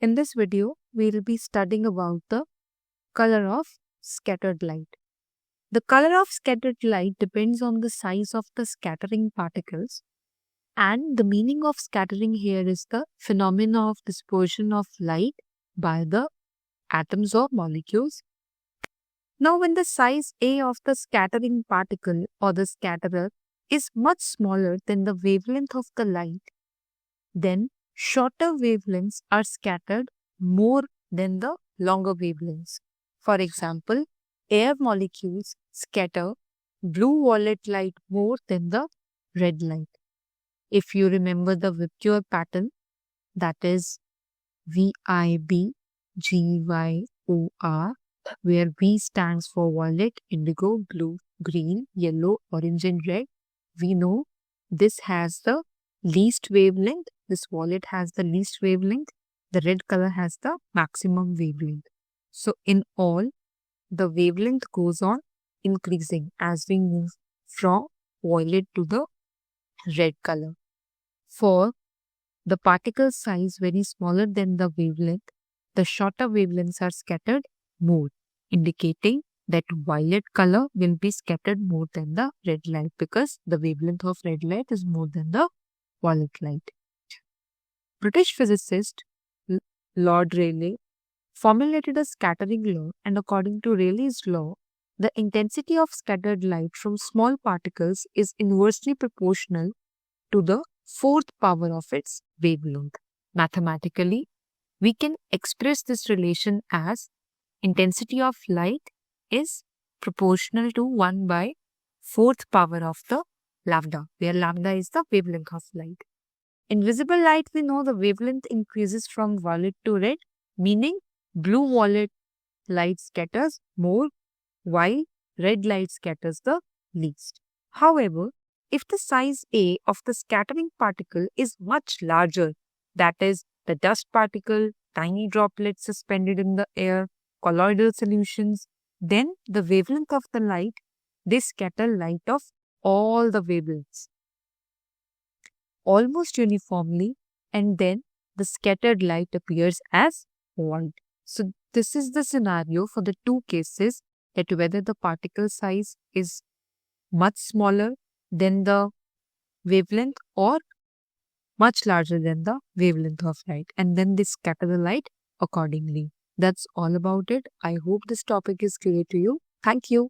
In this video, we will be studying about the color of scattered light. The color of scattered light depends on the size of the scattering particles, and the meaning of scattering here is the phenomena of dispersion of light by the atoms or molecules. Now, when the size A of the scattering particle or the scatterer is much smaller than the wavelength of the light, then shorter wavelengths are scattered more than the longer wavelengths. For example, air molecules scatter blue-violet light more than the red light. If you remember the Vibgyor pattern, that is VIB GYOR, where V stands for violet, indigo, blue, green, yellow, orange, and red, we know this has the least wavelength. This violet has the least wavelength. The red color has the maximum wavelength. So in all, the wavelength goes on increasing as we move from violet to the red color. For the particle size very smaller than the wavelength, the shorter wavelengths are scattered more, indicating that violet color will be scattered more than the red light because the wavelength of red light is more than the violet light. British physicist Lord Rayleigh formulated a scattering law, and according to Rayleigh's law, the intensity of scattered light from small particles is inversely proportional to the fourth power of its wavelength. Mathematically, we can express this relation as intensity of light is proportional to 1 by fourth power of the lambda, where lambda is the wavelength of light. In visible light, we know the wavelength increases from violet to red, meaning blue-violet light scatters more, while red light scatters the least. However, if the size A of the scattering particle is much larger, that is, the dust particle, tiny droplets suspended in the air, colloidal solutions, then the wavelength of the light, they scatter light of all the wavelengths almost uniformly, and then the scattered light appears as white. So this is the scenario for the two cases, that whether the particle size is much smaller than the wavelength or much larger than the wavelength of light, and then they scatter the light accordingly. That's all about it. I hope this topic is clear to you. Thank you.